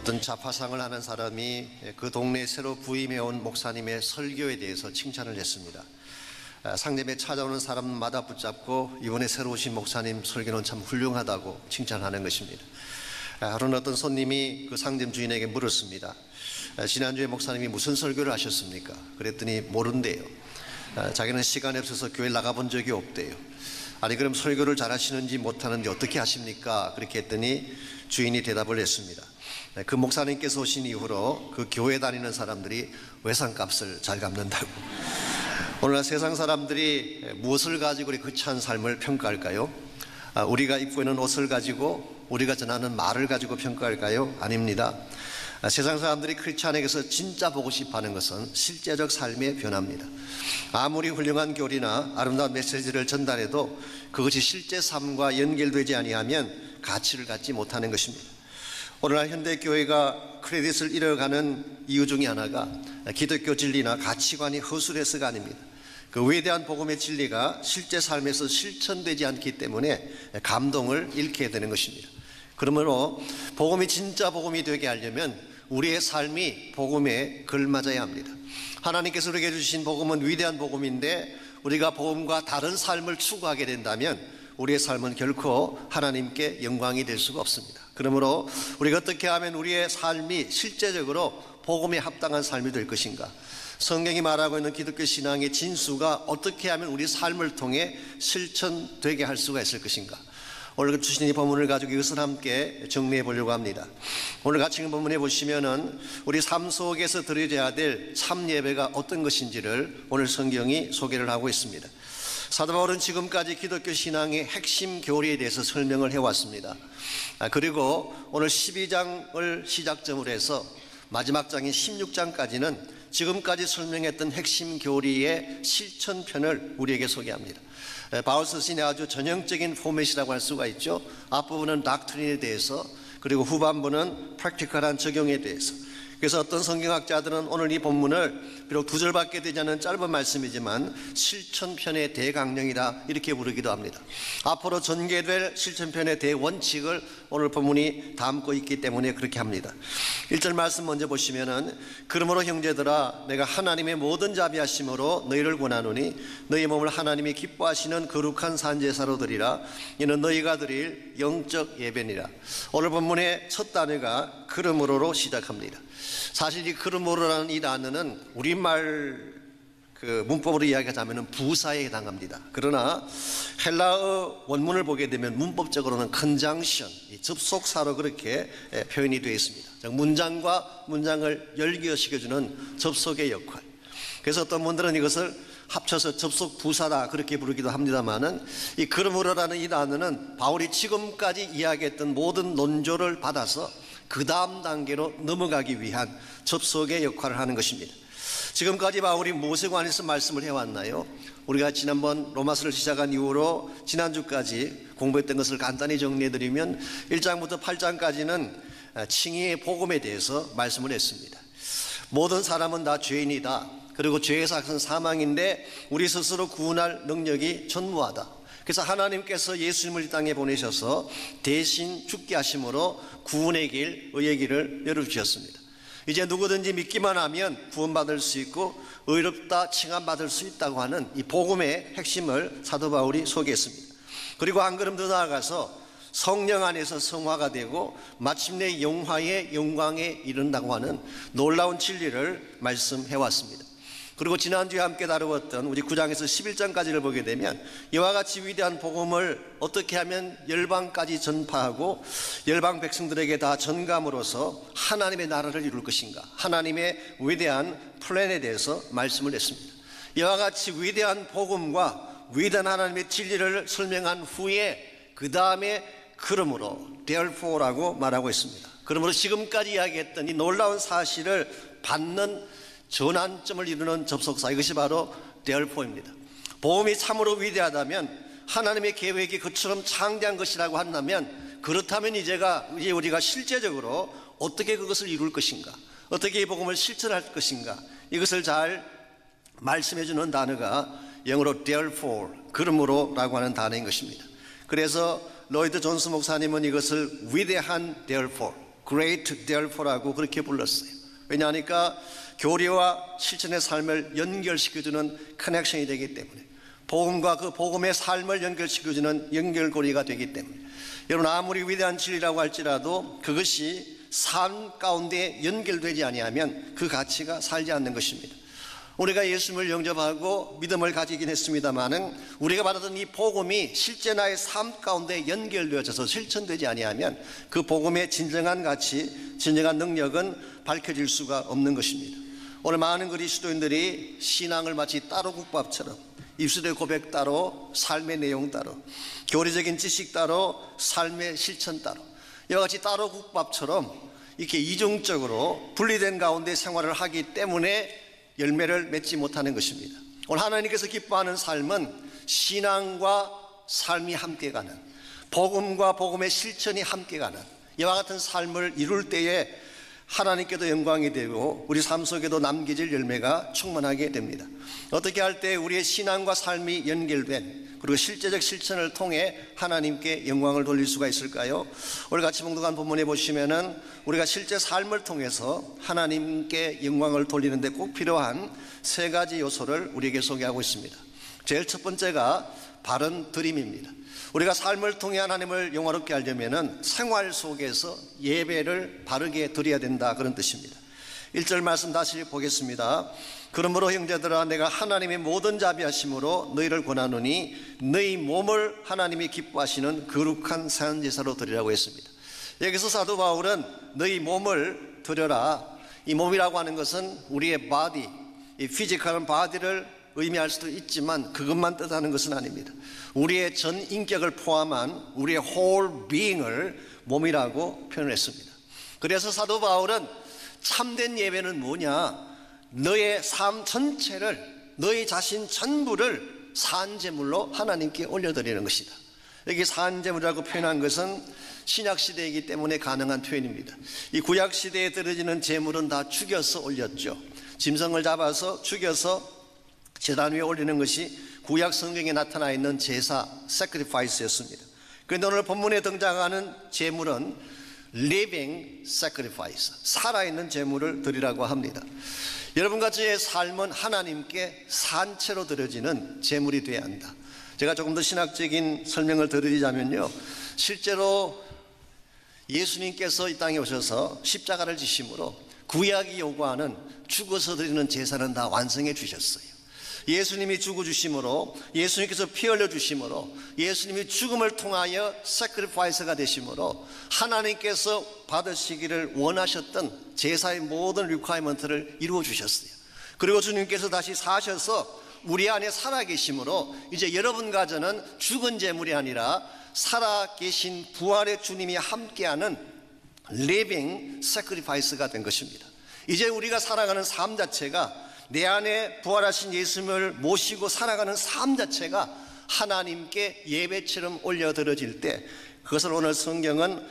어떤 자파상을 하는 사람이 그 동네에 새로 부임해온 목사님의 설교에 대해서 칭찬을 했습니다. 상점에 찾아오는 사람마다 붙잡고 이번에 새로 오신 목사님 설교는 참 훌륭하다고 칭찬하는 것입니다. 하루는 어떤 손님이 그 상점 주인에게 물었습니다. 지난주에 목사님이 무슨 설교를 하셨습니까? 그랬더니 모른대요. 자기는 시간이 없어서 교회 나가본 적이 없대요. 아니 그럼 설교를 잘하시는지 못하는지 어떻게 하십니까? 그렇게 했더니 주인이 대답을 했습니다. 그 목사님께서 오신 이후로 그 교회 다니는 사람들이 외상값을 잘 갚는다고. 오늘날 세상 사람들이 무엇을 가지고 우리 거창한 삶을 평가할까요? 우리가 입고 있는 옷을 가지고, 우리가 전하는 말을 가지고 평가할까요? 아닙니다. 세상 사람들이 크리스찬에게서 진짜 보고 싶어하는 것은 실제적 삶의 변화입니다. 아무리 훌륭한 교리나 아름다운 메시지를 전달해도 그것이 실제 삶과 연결되지 아니하면 가치를 갖지 못하는 것입니다. 오늘날 현대교회가 크레딧을 잃어가는 이유 중에 하나가 기독교 진리나 가치관이 허술해서가 아닙니다. 그 위대한 복음의 진리가 실제 삶에서 실천되지 않기 때문에 감동을 잃게 되는 것입니다. 그러므로 복음이 진짜 복음이 되게 하려면 우리의 삶이 복음에 걸맞아야 합니다. 하나님께서 우리에게 주신 복음은 위대한 복음인데 우리가 복음과 다른 삶을 추구하게 된다면 우리의 삶은 결코 하나님께 영광이 될 수가 없습니다. 그러므로 우리가 어떻게 하면 우리의 삶이 실제적으로 복음에 합당한 삶이 될 것인가? 성경이 말하고 있는 기독교 신앙의 진수가 어떻게 하면 우리 삶을 통해 실천되게 할 수가 있을 것인가? 오늘 주신 이 본문을 가지고 이것을 함께 정리해 보려고 합니다. 오늘 같이 읽은 본문에 보시면은 우리 삶 속에서 드려져야 될 참 예배가 어떤 것인지를 오늘 성경이 소개를 하고 있습니다. 사도 바울은 지금까지 기독교 신앙의 핵심 교리에 대해서 설명을 해왔습니다. 그리고 오늘 12장을 시작점으로 해서 마지막 장인 16장까지는 지금까지 설명했던 핵심 교리의 실천편을 우리에게 소개합니다. 바울 스신의 아주 전형적인 포맷이라고 할 수가 있죠. 앞부분은 닥트린에 대해서, 그리고 후반부는 프랙티컬한 적용에 대해서. 그래서 어떤 성경학자들은 오늘 이 본문을 비록 두 절밖에 되지 않은 짧은 말씀이지만 실천편의 대강령이다 이렇게 부르기도 합니다. 앞으로 전개될 실천편의 대원칙을 오늘 본문이 담고 있기 때문에 그렇게 합니다. 1절 말씀 먼저 보시면은 그러므로 형제들아 내가 하나님의 모든 자비하심으로 너희를 권하노니 너희 몸을 하나님이 기뻐하시는 거룩한 산제사로 드리라. 이는 너희가 드릴 영적 예배니라. 오늘 본문의 첫 단어가 그러므로로 시작합니다. 사실 이 그러므로라는 이 단어는 우리말 문법으로 이야기하자면 부사에 해당합니다. 그러나 헬라어 원문을 보게 되면 문법적으로는 컨정션, 접속사로 그렇게 표현이 되어 있습니다. 문장과 문장을 연결시켜주는 접속의 역할. 그래서 어떤 분들은 이것을 합쳐서 접속 부사다 그렇게 부르기도 합니다만은 이 그러므로라는 이 단어는 바울이 지금까지 이야기했던 모든 논조를 받아서 그 다음 단계로 넘어가기 위한 접속의 역할을 하는 것입니다. 지금까지 바울이 무엇에 관해서 말씀을 해왔나요? 우리가 지난번 로마서를 시작한 이후로 지난주까지 공부했던 것을 간단히 정리해드리면 1장부터 8장까지는 칭의의 복음에 대해서 말씀을 했습니다. 모든 사람은 다 죄인이다. 그리고 죄의 삭은 사망인데 우리 스스로 구원할 능력이 전무하다. 그래서 하나님께서 예수님을 이 땅에 보내셔서 대신 죽게 하심으로 구원의 길, 의의 길을 열어주셨습니다. 이제 누구든지 믿기만 하면 구원받을 수 있고 의롭다 칭함받을 수 있다고 하는 이 복음의 핵심을 사도 바울이 소개했습니다. 그리고 한 걸음 더 나아가서 성령 안에서 성화가 되고 마침내 영화의 영광에 이른다고 하는 놀라운 진리를 말씀해 왔습니다. 그리고 지난주에 함께 다루었던 우리 9장에서 11장까지를 보게 되면 이와 같이 위대한 복음을 어떻게 하면 열방까지 전파하고 열방 백성들에게 다 전감으로써 하나님의 나라를 이룰 것인가, 하나님의 위대한 플랜에 대해서 말씀을 했습니다. 이와 같이 위대한 복음과 위대한 하나님의 진리를 설명한 후에 그 다음에 그러므로 therefore라고 말하고 있습니다. 그러므로 지금까지 이야기했던 이 놀라운 사실을 받는 전환점을 이루는 접속사, 이것이 바로 therefore입니다. 복음이 참으로 위대하다면 하나님의 계획이 그처럼 창대한 것이라고 한다면 그렇다면 이제 우리가 실제적으로 어떻게 그것을 이룰 것인가, 어떻게 이 복음을 실천할 것인가, 이것을 잘 말씀해 주는 단어가 영어로 therefore, 그러므로라고 하는 단어인 것입니다. 그래서 로이드 존스 목사님은 이것을 위대한 therefore, Great Therefore라고 그렇게 불렀어요. 왜냐하니까 교리와 실천의 삶을 연결시켜주는 커넥션이 되기 때문에, 복음과 그 복음의 삶을 연결시켜주는 연결고리가 되기 때문에, 여러분 아무리 위대한 진리라고 할지라도 그것이 삶 가운데 연결되지 아니하면 그 가치가 살지 않는 것입니다. 우리가 예수님을 영접하고 믿음을 가지긴 했습니다마는 우리가 받았던 이 복음이 실제 나의 삶 가운데 연결되어져서 실천되지 아니하면 그 복음의 진정한 가치, 진정한 능력은 밝혀질 수가 없는 것입니다. 오늘 많은 그리스도인들이 신앙을 마치 따로 국밥처럼 입술의 고백 따로, 삶의 내용 따로, 교리적인 지식 따로, 삶의 실천 따로, 이와 같이 따로 국밥처럼 이렇게 이중적으로 분리된 가운데 생활을 하기 때문에 열매를 맺지 못하는 것입니다. 오늘 하나님께서 기뻐하는 삶은 신앙과 삶이 함께 가는, 복음과 복음의 실천이 함께 가는 이와 같은 삶을 이룰 때에 하나님께도 영광이 되고 우리 삶 속에도 남겨질 열매가 충만하게 됩니다. 어떻게 할 때 우리의 신앙과 삶이 연결된, 그리고 실제적 실천을 통해 하나님께 영광을 돌릴 수가 있을까요? 오늘 같이 봉독한 본문에 보시면은 우리가 실제 삶을 통해서 하나님께 영광을 돌리는 데 꼭 필요한 세 가지 요소를 우리에게 소개하고 있습니다. 제일 첫 번째가 바른 드림입니다. 우리가 삶을 통해 하나님을 영화롭게 하려면은 생활 속에서 예배를 바르게 드려야 된다, 그런 뜻입니다. 1절 말씀 다시 보겠습니다. 그러므로 형제들아, 내가 하나님의 모든 자비하심으로 너희를 권하노니 너희 몸을 하나님이 기뻐하시는 거룩한 사형제사로 드리라고 했습니다. 여기서 사도 바울은 너희 몸을 드려라, 이 몸이라고 하는 것은 우리의 바디, 이 피지컬한 바디를 의미할 수도 있지만 그것만 뜻하는 것은 아닙니다. 우리의 전 인격을 포함한 우리의 whole being을 몸이라고 표현했습니다. 그래서 사도 바울은 참된 예배는 뭐냐? 너의 삶 전체를, 너의 자신 전부를 산제물로 하나님께 올려드리는 것이다. 여기 산제물이라고 표현한 것은 신약시대이기 때문에 가능한 표현입니다. 이 구약시대에 드려지는 제물은 다 죽여서 올렸죠. 짐승을 잡아서 죽여서 제단 위에 올리는 것이 구약 성경에 나타나 있는 제사, sacrifice였습니다. 그런데 오늘 본문에 등장하는 제물은 living sacrifice, 살아있는 제물을 드리라고 합니다. 여러분과 저의 삶은 하나님께 산채로 드려지는 제물이 되어야 한다. 제가 조금 더 신학적인 설명을 드리자면요, 실제로 예수님께서 이 땅에 오셔서 십자가를 지심으로 구약이 요구하는 죽어서 드리는 제사는 다 완성해 주셨어요. 예수님이 죽어주심으로, 예수님께서 피 흘려주심으로, 예수님이 죽음을 통하여 sacrifice가 되심으로 하나님께서 받으시기를 원하셨던 제사의 모든 requirement를 이루어 주셨어요. 그리고 주님께서 다시 사셔서 우리 안에 살아계심으로 이제 여러분과 저는 죽은 제물이 아니라 살아계신 부활의 주님이 함께하는 living sacrifice가 된 것입니다. 이제 우리가 살아가는 삶 자체가, 내 안에 부활하신 예수님을 모시고 살아가는 삶 자체가 하나님께 예배처럼 올려드려질 때, 그것을 오늘 성경은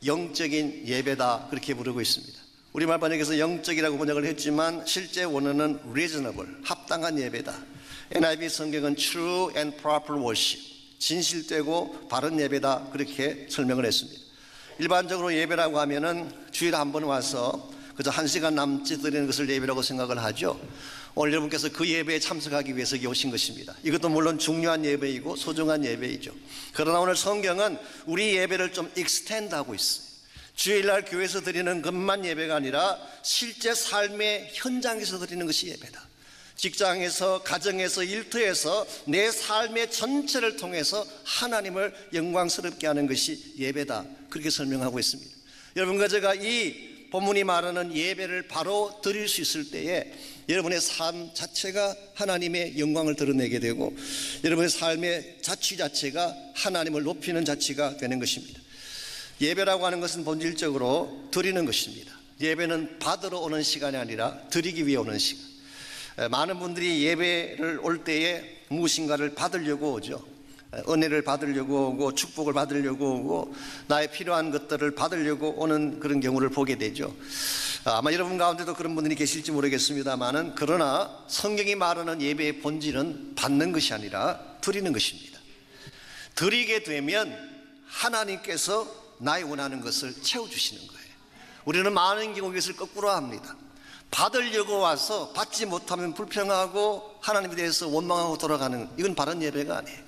영적인 예배다, 그렇게 부르고 있습니다. 우리말 번역에서 영적이라고 번역을 했지만 실제 원어는 reasonable, 합당한 예배다. NIV 성경은 true and proper worship, 진실되고 바른 예배다, 그렇게 설명을 했습니다. 일반적으로 예배라고 하면은 주일에 한 번 와서 그저 1시간 남짓 드리는 것을 예배라고 생각을 하죠. 오늘 여러분께서 그 예배에 참석하기 위해서 여기 오신 것입니다. 이것도 물론 중요한 예배이고 소중한 예배이죠. 그러나 오늘 성경은 우리 예배를 좀 익스텐드하고 있어요. 주일날 교회에서 드리는 것만 예배가 아니라 실제 삶의 현장에서 드리는 것이 예배다. 직장에서, 가정에서, 일터에서 내 삶의 전체를 통해서 하나님을 영광스럽게 하는 것이 예배다, 그렇게 설명하고 있습니다. 여러분과 제가 이 본문이 말하는 예배를 바로 드릴 수 있을 때에 여러분의 삶 자체가 하나님의 영광을 드러내게 되고 여러분의 삶의 자취 자체가 하나님을 높이는 자취가 되는 것입니다. 예배라고 하는 것은 본질적으로 드리는 것입니다. 예배는 받으러 오는 시간이 아니라 드리기 위해 오는 시간. 많은 분들이 예배를 올 때에 무엇인가를 받으려고 오죠. 은혜를 받으려고 오고 축복을 받으려고 오고 나의 필요한 것들을 받으려고 오는 그런 경우를 보게 되죠. 아마 여러분 가운데도 그런 분들이 계실지 모르겠습니다만은, 그러나 성경이 말하는 예배의 본질은 받는 것이 아니라 드리는 것입니다. 드리게 되면 하나님께서 나의 원하는 것을 채워주시는 거예요. 우리는 많은 경우 이것을 거꾸로 합니다. 받으려고 와서 받지 못하면 불평하고 하나님에 대해서 원망하고 돌아가는, 이건 바른 예배가 아니에요.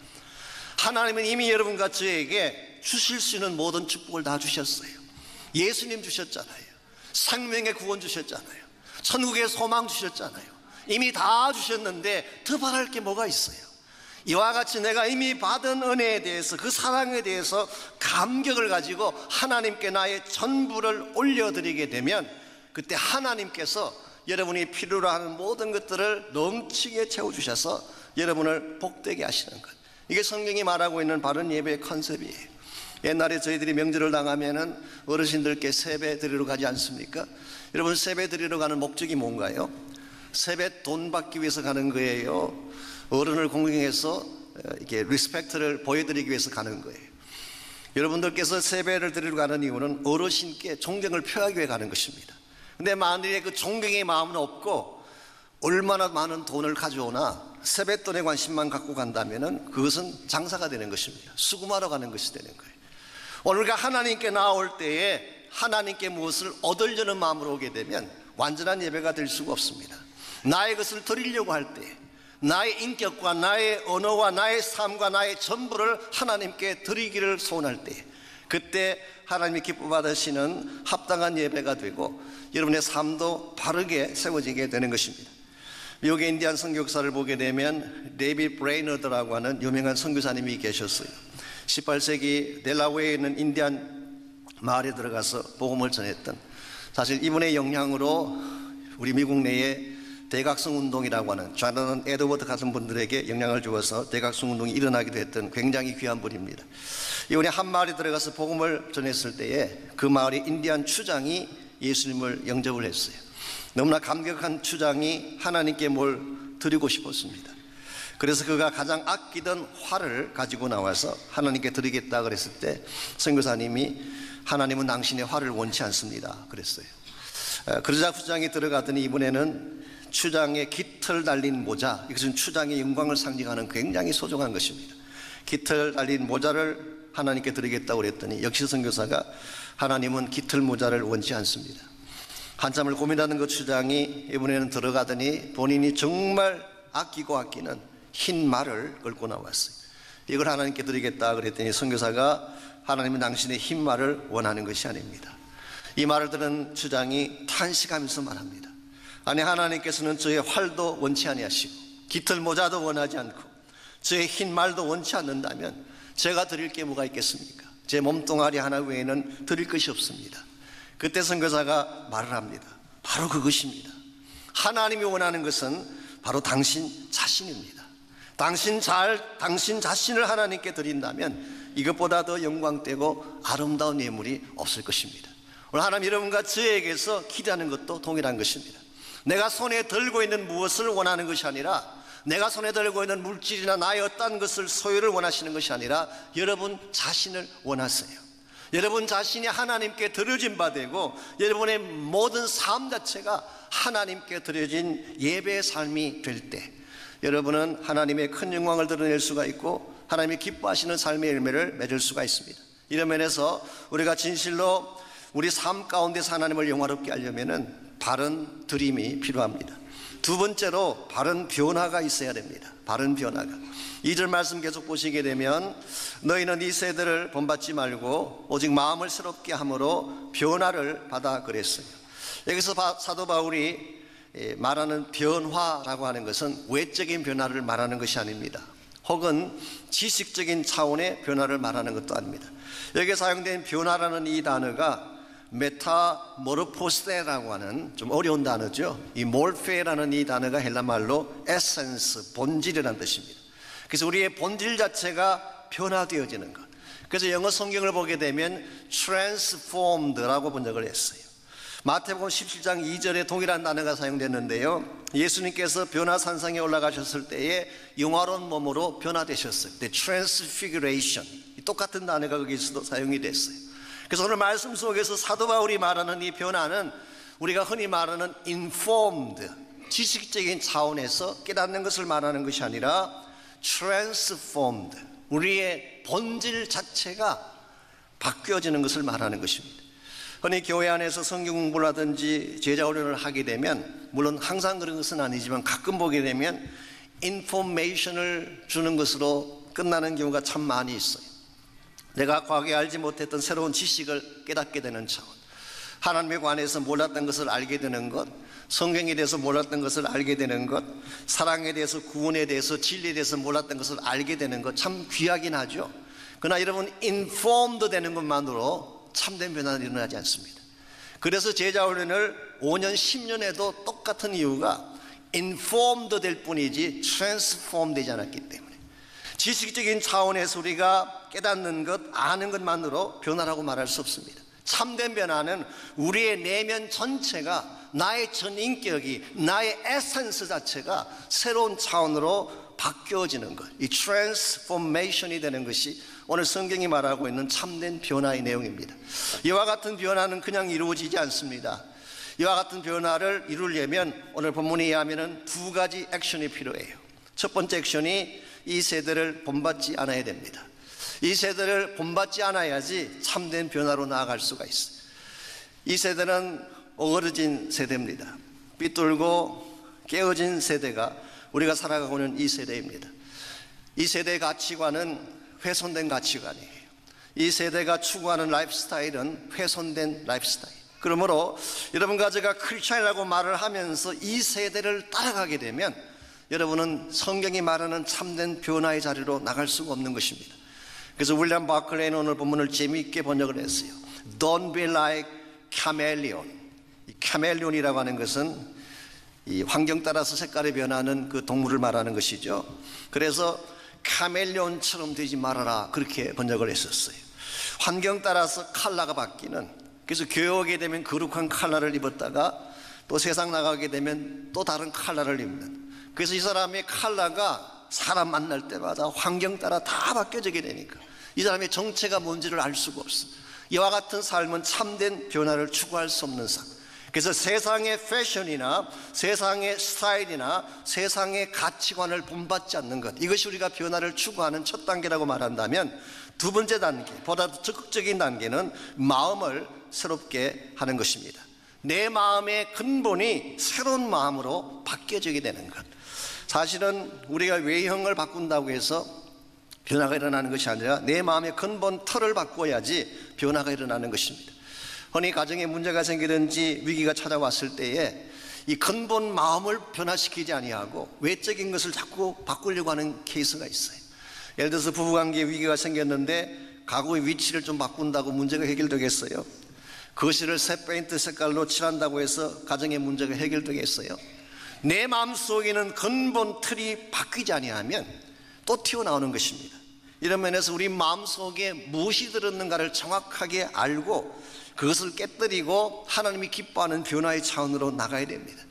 하나님은 이미 여러분과 저에게 주실 수 있는 모든 축복을 다 주셨어요. 예수님 주셨잖아요. 생명의 구원 주셨잖아요. 천국의 소망 주셨잖아요. 이미 다 주셨는데 더 바랄 게 뭐가 있어요? 이와 같이 내가 이미 받은 은혜에 대해서, 그 사랑에 대해서 감격을 가지고 하나님께 나의 전부를 올려드리게 되면, 그때 하나님께서 여러분이 필요로 하는 모든 것들을 넘치게 채워주셔서 여러분을 복되게 하시는 것, 이게 성경이 말하고 있는 바른 예배의 컨셉이에요. 옛날에 저희들이 명절을 당하면은 어르신들께 세배 드리러 가지 않습니까? 여러분, 세배 드리러 가는 목적이 뭔가요? 세배 돈 받기 위해서 가는 거예요? 어른을 공경해서 이렇게 리스펙트를 보여드리기 위해서 가는 거예요? 여러분들께서 세배를 드리러 가는 이유는 어르신께 존경을 표하기 위해 가는 것입니다. 근데 만일에 그 존경의 마음은 없고 얼마나 많은 돈을 가져오나 세뱃돈에 관심만 갖고 간다면은 그것은 장사가 되는 것입니다. 수금하러 가는 것이 되는 거예요. 우리가 하나님께 나올 때에 하나님께 무엇을 얻으려는 마음으로 오게 되면 완전한 예배가 될 수가 없습니다. 나의 것을 드리려고 할 때, 나의 인격과 나의 언어와 나의 삶과 나의 전부를 하나님께 드리기를 소원할 때, 그때 하나님이 기뻐 받으시는 합당한 예배가 되고 여러분의 삶도 바르게 세워지게 되는 것입니다. 미국의 인디안 선교사를 보게 되면 데이비드 브레이너드라고 하는 유명한 선교사님이 계셨어요. 18세기 델라웨어에 있는 인디안 마을에 들어가서 복음을 전했던, 사실 이분의 영향으로 우리 미국 내에 대각성 운동이라고 하는 조나단 에드워드 같은 분들에게 영향을 주어서 대각성 운동이 일어나기도 했던 굉장히 귀한 분입니다. 이분이 한 마을에 들어가서 복음을 전했을 때에 그 마을의 인디안 추장이 예수님을 영접을 했어요. 너무나 감격한 추장이 하나님께 뭘 드리고 싶었습니다. 그래서 그가 가장 아끼던 활을 가지고 나와서 하나님께 드리겠다 그랬을 때 선교사님이 하나님은 당신의 활을 원치 않습니다 그랬어요. 그러자 추장이 들어가더니 이번에는 추장의 깃털 달린 모자, 이것은 추장의 영광을 상징하는 굉장히 소중한 것입니다. 깃털 달린 모자를 하나님께 드리겠다고 그랬더니 역시 선교사가 하나님은 깃털 모자를 원치 않습니다. 한참을 고민하는 그 추장이 이번에는 들어가더니 본인이 정말 아끼고 아끼는 흰 말을 끌고 나왔어요. 이걸 하나님께 드리겠다 그랬더니 선교사가 하나님은 당신의 흰 말을 원하는 것이 아닙니다. 이 말을 들은 추장이 탄식하면서 말합니다. 아니, 하나님께서는 저의 활도 원치 아니하시고 깃털 모자도 원하지 않고 저의 흰 말도 원치 않는다면 제가 드릴 게 뭐가 있겠습니까? 제 몸뚱아리 하나 외에는 드릴 것이 없습니다. 그때 선교사가 말을 합니다. 바로 그것입니다. 하나님이 원하는 것은 바로 당신 자신입니다. 당신 자신을 하나님께 드린다면 이것보다 더 영광되고 아름다운 예물이 없을 것입니다. 오늘 하나님 여러분과 저에게서 기대하는 것도 동일한 것입니다. 내가 손에 들고 있는 무엇을 원하는 것이 아니라, 내가 손에 들고 있는 물질이나 나의 어떤 것을 소유를 원하시는 것이 아니라 여러분 자신을 원하세요. 여러분 자신이 하나님께 드려진 바 되고 여러분의 모든 삶 자체가 하나님께 드려진 예배의 삶이 될 때 여러분은 하나님의 큰 영광을 드러낼 수가 있고 하나님이 기뻐하시는 삶의 열매를 맺을 수가 있습니다. 이런 면에서 우리가 진실로 우리 삶 가운데서 하나님을 영화롭게 하려면은 바른 드림이 필요합니다. 두 번째로 바른 변화가 있어야 됩니다. 바른 변화가. 2절 말씀 계속 보시게 되면 너희는 이 세대를 본받지 말고 오직 마음을 새롭게 함으로 변화를 받아 그랬어요. 여기서 사도 바울이 말하는 변화라고 하는 것은 외적인 변화를 말하는 것이 아닙니다. 혹은 지식적인 차원의 변화를 말하는 것도 아닙니다. 여기에 사용된 변화라는 이 단어가 메타모르포세라고 하는 좀 어려운 단어죠. 이 몰페라는 이 단어가 헬라말로 에센스, 본질이라는 뜻입니다. 그래서 우리의 본질 자체가 변화되어지는 것. 그래서 영어 성경을 보게 되면 transformed라고 번역을 했어요. 마태복음 17장 2절에 동일한 단어가 사용됐는데요, 예수님께서 변화산상에 올라가셨을 때에 영화로운 몸으로 변화되셨어요. transfiguration, 똑같은 단어가 거기서도 사용이 됐어요. 그래서 오늘 말씀 속에서 사도 바울이 말하는 이 변화는 우리가 흔히 말하는 informed, 지식적인 차원에서 깨닫는 것을 말하는 것이 아니라 transformed, 우리의 본질 자체가 바뀌어지는 것을 말하는 것입니다. 흔히 교회 안에서 성경 공부를 하든지 제자 훈련을 하게 되면, 물론 항상 그런 것은 아니지만 가끔 보게 되면 인포메이션을 주는 것으로 끝나는 경우가 참 많이 있어요. 내가 과거에 알지 못했던 새로운 지식을 깨닫게 되는 차원, 하나님에 관해서 몰랐던 것을 알게 되는 것, 성경에 대해서 몰랐던 것을 알게 되는 것, 사랑에 대해서, 구원에 대해서, 진리에 대해서 몰랐던 것을 알게 되는 것, 참 귀하긴 하죠. 그러나 여러분, 인폼드 되는 것만으로 참된 변화는 일어나지 않습니다. 그래서 제자훈련을 5년, 10년 해도 똑같은 이유가 인폼드 될 뿐이지 트랜스폼 되지 않았기 때문에, 지식적인 차원에서 우리가 깨닫는 것, 아는 것만으로 변화라고 말할 수 없습니다. 참된 변화는 우리의 내면 전체가, 나의 전 인격이, 나의 에센스 자체가 새로운 차원으로 바뀌어지는 것, 이 트랜스포메이션이 되는 것이 오늘 성경이 말하고 있는 참된 변화의 내용입니다. 이와 같은 변화는 그냥 이루어지지 않습니다. 이와 같은 변화를 이루려면 오늘 본문에 의하면 두 가지 액션이 필요해요. 첫 번째 액션이 이 세대를 본받지 않아야 됩니다. 이 세대를 본받지 않아야지 참된 변화로 나아갈 수가 있어요. 이 세대는 어그러진 세대입니다. 삐뚤고 깨어진 세대가 우리가 살아가고 있는 이 세대입니다. 이 세대의 가치관은 훼손된 가치관이에요. 이 세대가 추구하는 라이프스타일은 훼손된 라이프스타일. 그러므로 여러분과 제가 크리스찬이라고 말을 하면서 이 세대를 따라가게 되면 여러분은 성경이 말하는 참된 변화의 자리로 나갈 수가 없는 것입니다. 그래서 윌리엄 바클레이는 오늘 본문을 재미있게 번역을 했어요. Don't be like chameleon. 이 카멜레온이라고 하는 것은 이 환경 따라서 색깔이 변하는 그 동물을 말하는 것이죠. 그래서 카멜레온처럼 되지 말아라, 그렇게 번역을 했었어요. 환경 따라서 컬러가 바뀌는, 그래서 교회 오게 되면 거룩한 컬러를 입었다가 또 세상 나가게 되면 또 다른 컬러를 입는, 그래서 이 사람의 컬러가 사람 만날 때마다 환경 따라 다 바뀌어지게 되니까 이 사람의 정체가 뭔지를 알 수가 없어. 이와 같은 삶은 참된 변화를 추구할 수 없는 삶. 그래서 세상의 패션이나 세상의 스타일이나 세상의 가치관을 본받지 않는 것, 이것이 우리가 변화를 추구하는 첫 단계라고 말한다면, 두 번째 단계, 보다 더 적극적인 단계는 마음을 새롭게 하는 것입니다. 내 마음의 근본이 새로운 마음으로 바뀌어지게 되는 것. 사실은 우리가 외형을 바꾼다고 해서 변화가 일어나는 것이 아니라 내 마음의 근본 틀을 바꿔야지 변화가 일어나는 것입니다. 흔히 가정에 문제가 생기든지 위기가 찾아왔을 때에 이 근본 마음을 변화시키지 아니하고 외적인 것을 자꾸 바꾸려고 하는 케이스가 있어요. 예를 들어서 부부관계에 위기가 생겼는데 가구의 위치를 좀 바꾼다고 문제가 해결되겠어요? 거실을 새 페인트 색깔로 칠한다고 해서 가정의 문제가 해결되겠어요? 내 마음속에는 근본 틀이 바뀌지 아니하면 또 튀어나오는 것입니다. 이런 면에서 우리 마음속에 무엇이 들었는가를 정확하게 알고 그것을 깨뜨리고 하나님이 기뻐하는 변화의 차원으로 나가야 됩니다.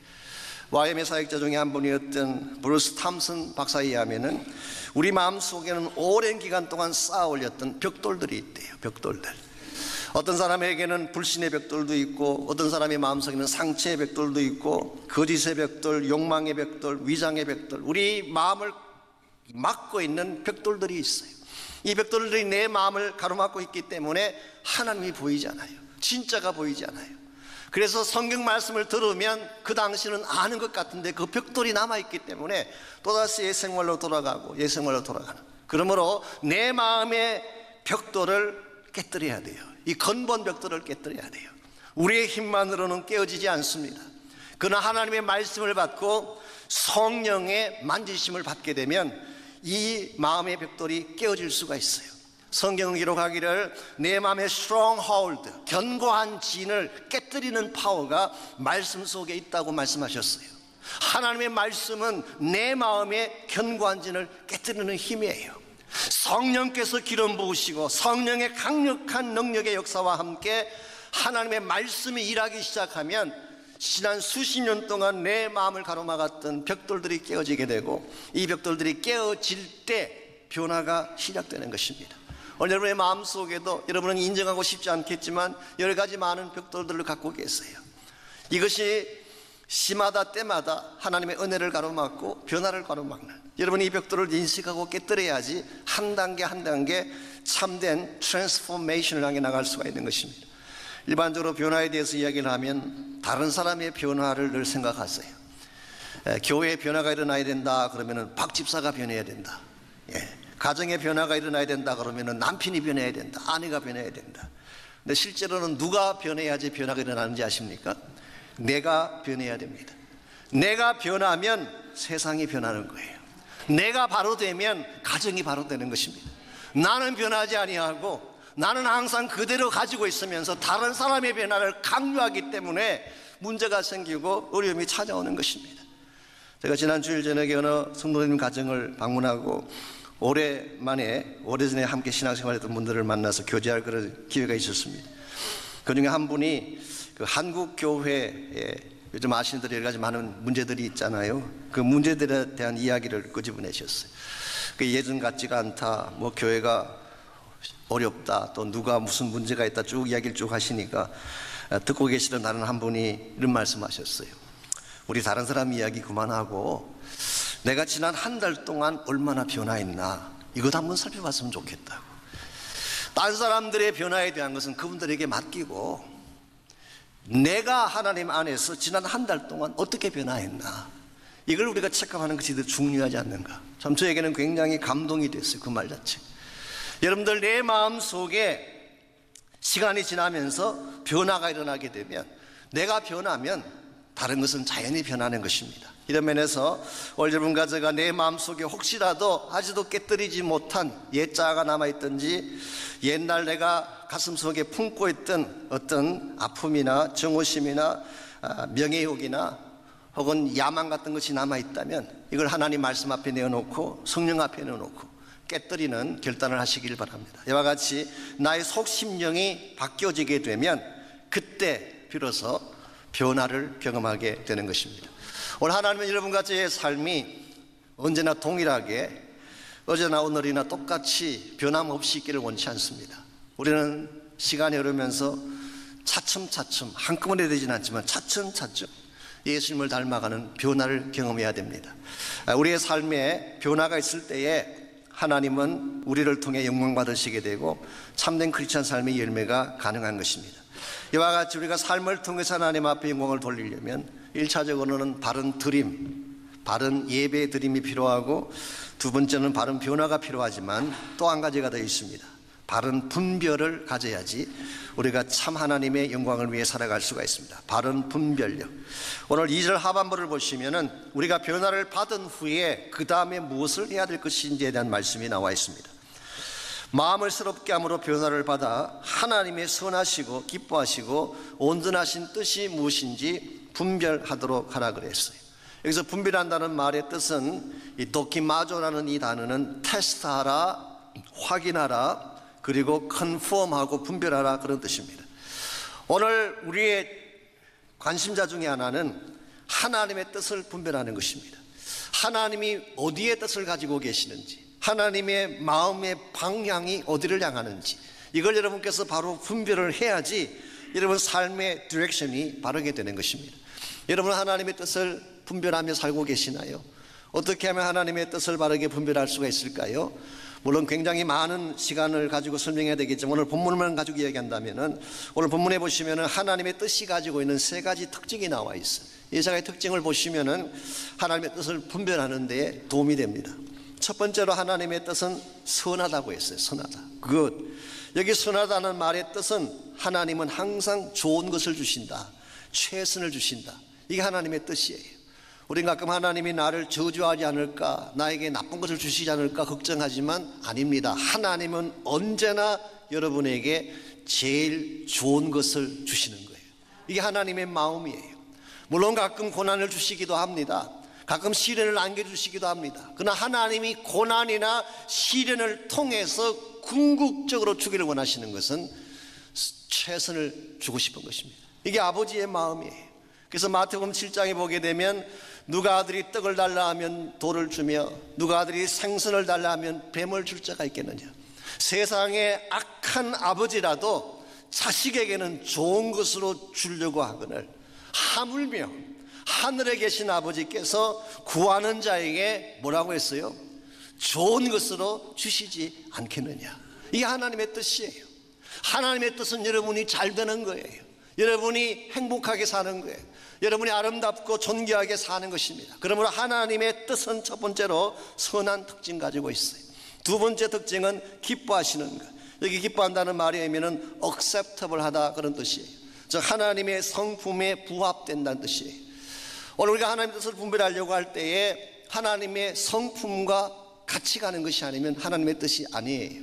YM의 사역자 중에 한 분이었던 브루스 탐슨 박사에 의하면 우리 마음속에는 오랜 기간 동안 쌓아 올렸던 벽돌들이 있대요. 벽돌들. 어떤 사람에게는 불신의 벽돌도 있고, 어떤 사람의 마음속에는 상처의 벽돌도 있고, 거짓의 벽돌, 욕망의 벽돌, 위장의 벽돌, 우리 마음을 막고 있는 벽돌들이 있어요. 이 벽돌들이 내 마음을 가로막고 있기 때문에 하나님이 보이지 않아요. 진짜가 보이지 않아요. 그래서 성경 말씀을 들으면 그 당시는 아는 것 같은데 그 벽돌이 남아있기 때문에 또다시 옛생활로 돌아가고 옛생활로 돌아가는, 그러므로 내 마음의 벽돌을 깨뜨려야 돼요. 이 근본 벽돌을 깨뜨려야 돼요. 우리의 힘만으로는 깨어지지 않습니다. 그러나 하나님의 말씀을 받고 성령의 만지심을 받게 되면 이 마음의 벽돌이 깨어질 수가 있어요. 성경은 기록하기를 내 마음의 stronghold, 견고한 진을 깨뜨리는 파워가 말씀 속에 있다고 말씀하셨어요. 하나님의 말씀은 내 마음의 견고한 진을 깨뜨리는 힘이에요. 성령께서 기름 부으시고 성령의 강력한 능력의 역사와 함께 하나님의 말씀이 일하기 시작하면 지난 수십 년 동안 내 마음을 가로막았던 벽돌들이 깨어지게 되고, 이 벽돌들이 깨어질 때 변화가 시작되는 것입니다. 오늘 여러분의 마음속에도 여러분은 인정하고 싶지 않겠지만 여러 가지 많은 벽돌들을 갖고 계세요. 이것이 시마다 때마다 하나님의 은혜를 가로막고 변화를 가로막는, 여러분이 이 벽돌을 인식하고 깨뜨려야지 한 단계 한 단계 참된 트랜스포메이션을 향해 나갈 수가 있는 것입니다. 일반적으로 변화에 대해서 이야기를 하면 다른 사람의 변화를 늘 생각하세요. 교회에 변화가 일어나야 된다 그러면 박 집사가 변해야 된다. 가정에 변화가 일어나야 된다 그러면 남편이 변해야 된다, 아내가 변해야 된다. 근데 실제로는 누가 변해야지 변화가 일어나는지 아십니까? 내가 변해야 됩니다. 내가 변하면 세상이 변하는 거예요. 내가 바로 되면 가정이 바로 되는 것입니다. 나는 변하지 아니하고 나는 항상 그대로 가지고 있으면서 다른 사람의 변화를 강요하기 때문에 문제가 생기고 어려움이 찾아오는 것입니다. 제가 지난 주일 저녁에 어느 성도님 가정을 방문하고 오래전에 함께 신앙생활했던 분들을 만나서 교제할 그런 기회가 있었습니다. 그 중에 한 분이 그 한국 교회에 요즘 아시는 대로 여러 가지 많은 문제들이 있잖아요. 그 문제들에 대한 이야기를 끄집어내셨어요. 그 예전 같지가 않다, 뭐 교회가 어렵다, 또 누가 무슨 문제가 있다 쭉 이야기를 쭉 하시니까 듣고 계시던 다른 한 분이 이런 말씀하셨어요. 우리 다른 사람 이야기 그만하고 내가 지난 한 달 동안 얼마나 변화했나 이것 한번 살펴봤으면 좋겠다고. 다른 사람들의 변화에 대한 것은 그분들에게 맡기고 내가 하나님 안에서 지난 한 달 동안 어떻게 변화했나 이걸 우리가 체크하는 것이 더 중요하지 않는가. 참 저에게는 굉장히 감동이 됐어요. 그 말 자체. 여러분들 내 마음속에 시간이 지나면서 변화가 일어나게 되면 내가 변하면 다른 것은 자연히 변하는 것입니다. 이런 면에서 오늘 여러분과 제가 내 마음속에 혹시라도 아직도 깨뜨리지 못한 옛자아가 남아있든지 옛날 내가 가슴속에 품고 있던 어떤 아픔이나 정오심이나 명예욕이나 혹은 야망 같은 것이 남아있다면 이걸 하나님 말씀 앞에 내어놓고 성령 앞에 내어놓고 깨뜨리는 결단을 하시길 바랍니다. 이와 같이 나의 속심령이 바뀌어지게 되면 그때 비로소 변화를 경험하게 되는 것입니다. 오늘 하나님은 여러분과 저의 삶이 언제나 동일하게 어제나 오늘이나 똑같이 변함없이 있기를 원치 않습니다. 우리는 시간이 흐르면서 차츰차츰 한꺼번에 되지는 않지만 차츰차츰 예수님을 닮아가는 변화를 경험해야 됩니다. 우리의 삶에 변화가 있을 때에 하나님은 우리를 통해 영광 받으시게 되고 참된 크리스찬 삶의 열매가 가능한 것입니다. 이와 같이 우리가 삶을 통해서 하나님 앞에 영광을 돌리려면 1차적으로는 바른 드림, 바른 예배 드림이 필요하고 두 번째는 바른 변화가 필요하지만 또 한 가지가 더 있습니다. 바른 분별을 가져야지 우리가 참 하나님의 영광을 위해 살아갈 수가 있습니다. 바른 분별력. 오늘 2절 하반부를 보시면은 우리가 변화를 받은 후에 그 다음에 무엇을 해야 될 것인지에 대한 말씀이 나와 있습니다. 마음을 새롭게 함으로 변화를 받아 하나님의 선하시고 기뻐하시고 온전하신 뜻이 무엇인지 분별하도록 하라 그랬어요. 여기서 분별한다는 말의 뜻은 이 도키마조라는 이 단어는 테스트하라, 확인하라, 그리고 컨펌하고 분별하라 그런 뜻입니다. 오늘 우리의 관심자 중에 하나는 하나님의 뜻을 분별하는 것입니다. 하나님이 어디에 뜻을 가지고 계시는지, 하나님의 마음의 방향이 어디를 향하는지 이걸 여러분께서 바로 분별을 해야지 여러분 삶의 디렉션이 바르게 되는 것입니다. 여러분 하나님의 뜻을 분별하며 살고 계시나요? 어떻게 하면 하나님의 뜻을 바르게 분별할 수가 있을까요? 물론 굉장히 많은 시간을 가지고 설명해야 되겠지만 오늘 본문만 가지고 이야기한다면 오늘 본문에 보시면 하나님의 뜻이 가지고 있는 세 가지 특징이 나와 있어요. 이 세 가지 특징을 보시면 하나님의 뜻을 분별하는 데 도움이 됩니다. 첫 번째로 하나님의 뜻은 선하다고 했어요. 선하다. good. 여기 선하다는 말의 뜻은 하나님은 항상 좋은 것을 주신다, 최선을 주신다. 이게 하나님의 뜻이에요. 우리는 가끔 하나님이 나를 저주하지 않을까, 나에게 나쁜 것을 주시지 않을까 걱정하지만 아닙니다. 하나님은 언제나 여러분에게 제일 좋은 것을 주시는 거예요. 이게 하나님의 마음이에요. 물론 가끔 고난을 주시기도 합니다. 가끔 시련을 안겨주시기도 합니다. 그러나 하나님이 고난이나 시련을 통해서 궁극적으로 주기를 원하시는 것은 최선을 주고 싶은 것입니다. 이게 아버지의 마음이에요. 그래서 마태복음 7장에 보게 되면 누가 아들이 떡을 달라 하면 돌을 주며 누가 아들이 생선을 달라 하면 뱀을 줄 자가 있겠느냐. 세상의 악한 아버지라도 자식에게는 좋은 것으로 주려고 하거늘 하물며 하늘에 계신 아버지께서 구하는 자에게 뭐라고 했어요? 좋은 것으로 주시지 않겠느냐. 이게 하나님의 뜻이에요. 하나님의 뜻은 여러분이 잘 되는 거예요. 여러분이 행복하게 사는 거예요. 여러분이 아름답고 존귀하게 사는 것입니다. 그러므로 하나님의 뜻은 첫 번째로 선한 특징 가지고 있어요. 두 번째 특징은 기뻐하시는 것. 여기 기뻐한다는 말의 의미는 acceptable 하다 그런 뜻이에요. 즉 하나님의 성품에 부합된다는 뜻이에요. 오늘 우리가 하나님의 뜻을 분별하려고 할 때에 하나님의 성품과 같이 가는 것이 아니면 하나님의 뜻이 아니에요.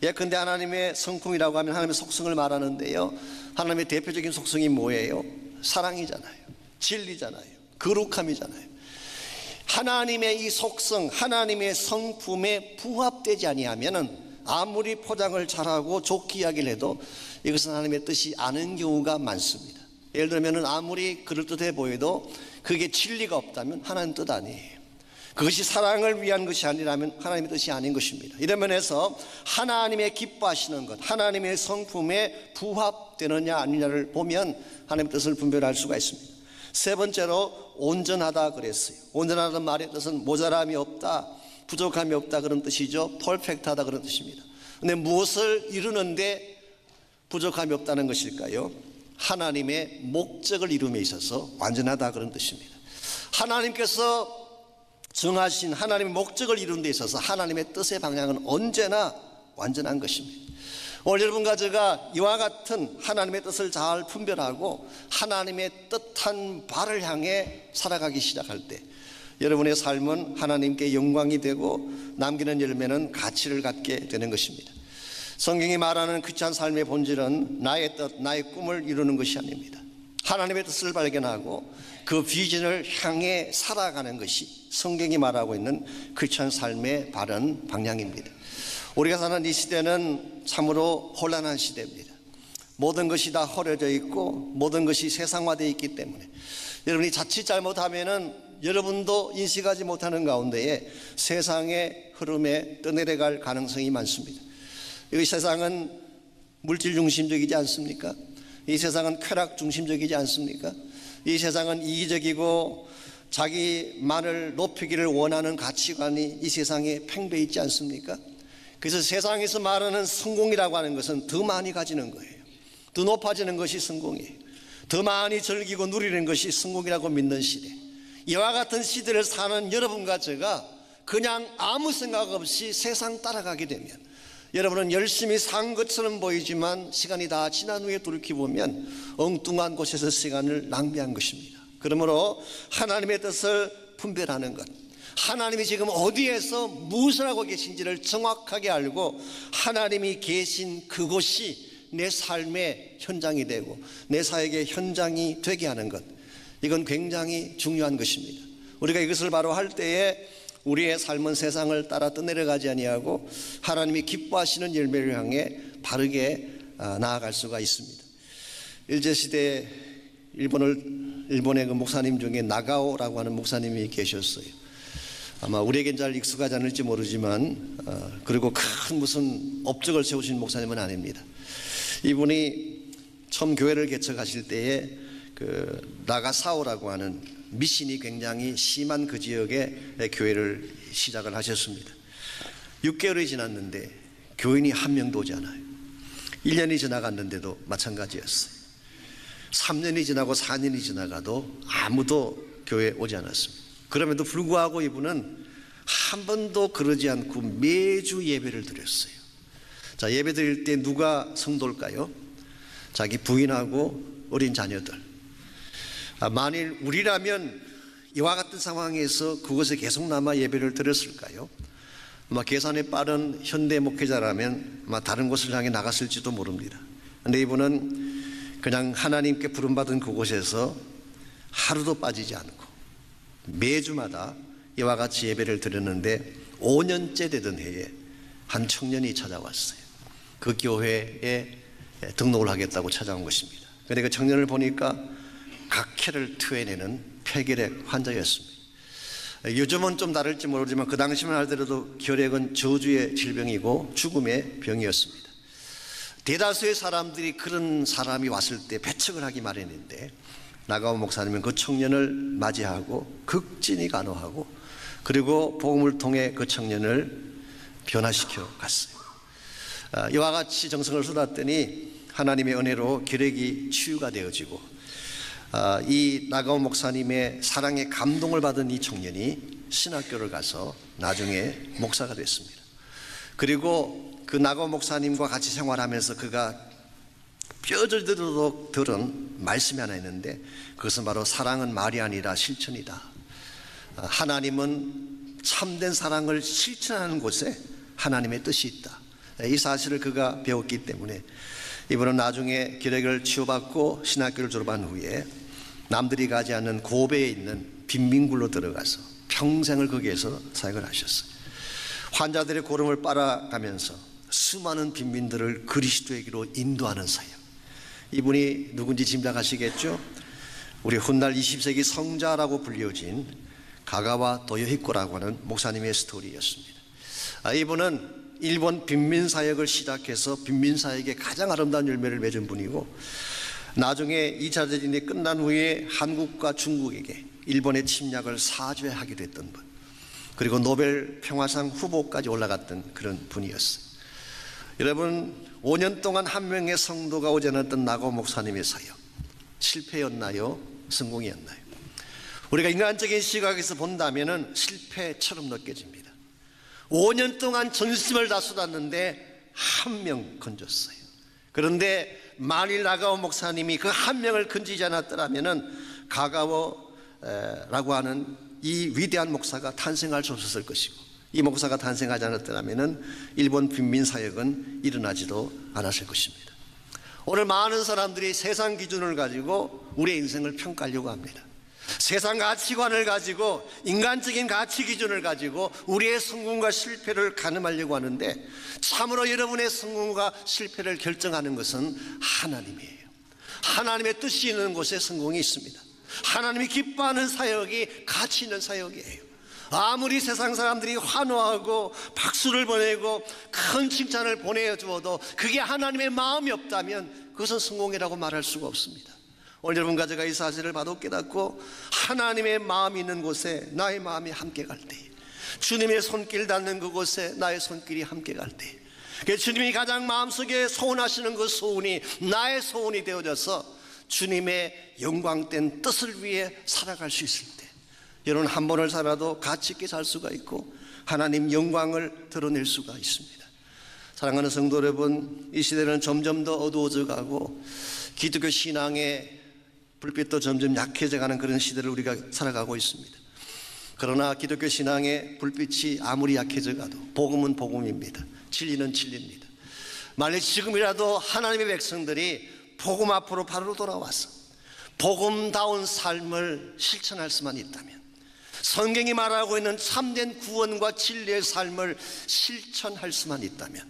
예컨대 하나님의 성품이라고 하면 하나님의 속성을 말하는데요, 하나님의 대표적인 속성이 뭐예요? 사랑이잖아요, 진리잖아요, 거룩함이잖아요. 하나님의 이 속성, 하나님의 성품에 부합되지 아니하면은 아무리 포장을 잘하고 좋게 이야기를 해도 이것은 하나님의 뜻이 아닌 경우가 많습니다. 예를 들면 아무리 그럴듯해 보여도 그게 진리가 없다면 하나님 뜻 아니에요. 그것이 사랑을 위한 것이 아니라면 하나님의 뜻이 아닌 것입니다. 이런 면에서 하나님의 기뻐하시는 것, 하나님의 성품에 부합되느냐 아니냐를 보면 하나님의 뜻을 분별할 수가 있습니다. 세 번째로 온전하다 그랬어요. 온전하다는 말의 뜻은 모자람이 없다, 부족함이 없다 그런 뜻이죠. 퍼펙트하다 그런 뜻입니다. 그런데 무엇을 이루는데 부족함이 없다는 것일까요? 하나님의 목적을 이룸에 있어서 완전하다 그런 뜻입니다. 하나님께서 정하신 하나님의 목적을 이루는 데 있어서 하나님의 뜻의 방향은 언제나 완전한 것입니다. 오늘 여러분과 제가 이와 같은 하나님의 뜻을 잘 분별하고 하나님의 뜻한 바를 향해 살아가기 시작할 때 여러분의 삶은 하나님께 영광이 되고 남기는 열매는 가치를 갖게 되는 것입니다. 성경이 말하는 크리스찬 삶의 본질은 나의 뜻, 나의 꿈을 이루는 것이 아닙니다. 하나님의 뜻을 발견하고 그 비전을 향해 살아가는 것이 성경이 말하고 있는 크리스찬 삶의 바른 방향입니다. 우리가 사는 이 시대는 참으로 혼란한 시대입니다. 모든 것이 다 허려져 있고 모든 것이 세상화되어 있기 때문에 여러분이 자칫 잘못하면은 여러분도 인식하지 못하는 가운데에 세상의 흐름에 떠내려갈 가능성이 많습니다. 이 세상은 물질 중심적이지 않습니까? 이 세상은 쾌락 중심적이지 않습니까? 이 세상은 이기적이고 자기만을 높이기를 원하는 가치관이 이 세상에 팽배해 있지 않습니까? 그래서 세상에서 말하는 성공이라고 하는 것은 더 많이 가지는 거예요. 더 높아지는 것이 성공이에요. 더 많이 즐기고 누리는 것이 성공이라고 믿는 시대. 이와 같은 시대를 사는 여러분과 제가 그냥 아무 생각 없이 세상 따라가게 되면 여러분은 열심히 산 것처럼 보이지만 시간이 다 지난 후에 돌이켜보면 엉뚱한 곳에서 시간을 낭비한 것입니다. 그러므로 하나님의 뜻을 분별하는 것, 하나님이 지금 어디에서 무엇을 하고 계신지를 정확하게 알고 하나님이 계신 그곳이 내 삶의 현장이 되고 내 사역의 현장이 되게 하는 것, 이건 굉장히 중요한 것입니다. 우리가 이것을 바로 할 때에 우리의 삶은 세상을 따라 떠내려가지 아니하고 하나님이 기뻐하시는 열매를 향해 바르게 나아갈 수가 있습니다. 일제시대 일본의 그 목사님 중에 나가오라고 하는 목사님이 계셨어요. 아마 우리에겐 잘 익숙하지 않을지 모르지만 그리고 큰 무슨 업적을 세우신 목사님은 아닙니다. 이분이 처음 교회를 개척하실 때에 그 나가사오라고 하는 미신이 굉장히 심한 그 지역에 교회를 시작을 하셨습니다. 6개월이 지났는데 교인이 한 명도 오지 않아요. 1년이 지나갔는데도 마찬가지였어요. 3년이 지나고 4년이 지나가도 아무도 교회에 오지 않았습니다. 그럼에도 불구하고 이분은 한 번도 그러지 않고 매주 예배를 드렸어요. 자, 예배 드릴 때 누가 성도일까요? 자기 부인하고 어린 자녀들. 만일 우리라면 이와 같은 상황에서 그곳에 계속 남아 예배를 드렸을까요? 아마 계산이 빠른 현대 목회자라면 아마 다른 곳을 향해 나갔을지도 모릅니다. 그런데 이분은 그냥 하나님께 부름받은 그곳에서 하루도 빠지지 않고 매주마다 이와 같이 예배를 드렸는데 5년째 되던 해에 한 청년이 찾아왔어요. 그 교회에 등록을 하겠다고 찾아온 것입니다. 그런데 그 청년을 보니까 각혈을 토해내는 폐결핵 환자였습니다. 요즘은 좀 다를지 모르지만 그 당시만 하더라도 결핵은 저주의 질병이고 죽음의 병이었습니다. 대다수의 사람들이 그런 사람이 왔을 때 배척을 하기 마련인데 나가오 목사님은 그 청년을 맞이하고 극진히 간호하고 그리고 복음을 통해 그 청년을 변화시켜 갔어요. 이와 같이 정성을 쏟았더니 하나님의 은혜로 기력이 치유가 되어지고 이 나가오 목사님의 사랑에 감동을 받은 이 청년이 신학교를 가서 나중에 목사가 됐습니다. 그리고 그 나가오 목사님과 같이 생활하면서 그가 뼈저리도록 들은 말씀이 하나 있는데, 그것은 바로 사랑은 말이 아니라 실천이다. 하나님은 참된 사랑을 실천하는 곳에 하나님의 뜻이 있다. 이 사실을 그가 배웠기 때문에 이분은 나중에 기력을 치유받고 신학교를 졸업한 후에 남들이 가지 않는 고베에 있는 빈민굴로 들어가서 평생을 거기에서 사역을 하셨어요. 환자들의 고름을 빨아가면서 수많은 빈민들을 그리스도에게로 인도하는 사역. 이분이 누군지 짐작하시겠죠? 우리 훗날 20세기 성자라고 불려진 가가와 도요히코라고 하는 목사님의 스토리였습니다. 이분은 일본 빈민사역을 시작해서 빈민사역의 가장 아름다운 열매를 맺은 분이고, 나중에 2차 대전이 끝난 후에 한국과 중국에게 일본의 침략을 사죄하게 됐던 분, 그리고 노벨 평화상 후보까지 올라갔던 그런 분이었어요. 여러분, 5년 동안 한 명의 성도가 오지 않았던 나가오 목사님의 사역, 실패였나요? 성공이었나요? 우리가 인간적인 시각에서 본다면 실패처럼 느껴집니다. 5년 동안 전심을 다 쏟았는데 한 명 건졌어요. 그런데 만일 나가오 목사님이 그 한 명을 건지지 않았더라면 가가오라고 하는 이 위대한 목사가 탄생할 수 없었을 것이고, 이 목사가 탄생하지 않았더라면 일본 빈민사역은 일어나지도 않았을 것입니다. 오늘 많은 사람들이 세상 기준을 가지고 우리의 인생을 평가하려고 합니다. 세상 가치관을 가지고, 인간적인 가치 기준을 가지고 우리의 성공과 실패를 가늠하려고 하는데, 참으로 여러분의 성공과 실패를 결정하는 것은 하나님이에요. 하나님의 뜻이 있는 곳에 성공이 있습니다. 하나님이 기뻐하는 사역이 가치 있는 사역이에요. 아무리 세상 사람들이 환호하고 박수를 보내고 큰 칭찬을 보내주어도 그게 하나님의 마음이 없다면 그것은 성공이라고 말할 수가 없습니다. 오늘 여러분과 제가 이 사실을 바로 깨닫고 하나님의 마음이 있는 곳에 나의 마음이 함께 갈 때, 주님의 손길 닿는 그곳에 나의 손길이 함께 갈 때, 주님이 가장 마음속에 소원하시는 그 소원이 나의 소원이 되어져서 주님의 영광된 뜻을 위해 살아갈 수 있을 때, 여러분 한 번을 살아도 가치 있게 살 수가 있고 하나님 영광을 드러낼 수가 있습니다. 사랑하는 성도 여러분, 이 시대는 점점 더 어두워져 가고 기독교 신앙의 불빛도 점점 약해져 가는 그런 시대를 우리가 살아가고 있습니다. 그러나 기독교 신앙의 불빛이 아무리 약해져 가도 복음은 복음입니다. 진리는 진리입니다. 만약 지금이라도 하나님의 백성들이 복음 앞으로 바로 돌아와서 복음다운 삶을 실천할 수만 있다면, 성경이 말하고 있는 참된 구원과 진리의 삶을 실천할 수만 있다면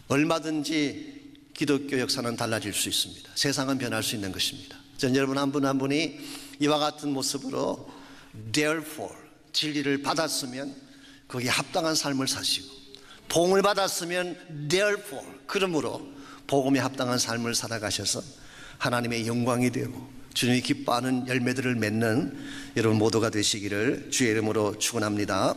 얼마든지 기독교 역사는 달라질 수 있습니다. 세상은 변할 수 있는 것입니다. 전 여러분 한 분 한 분이 이와 같은 모습으로 therefore 진리를 받았으면 거기에 합당한 삶을 사시고, 복음을 받았으면 therefore 그러므로 복음에 합당한 삶을 살아가셔서 하나님의 영광이 되고 주님이 기뻐하는 열매들을 맺는 여러분 모두가 되시기를 주의 이름으로 축원합니다.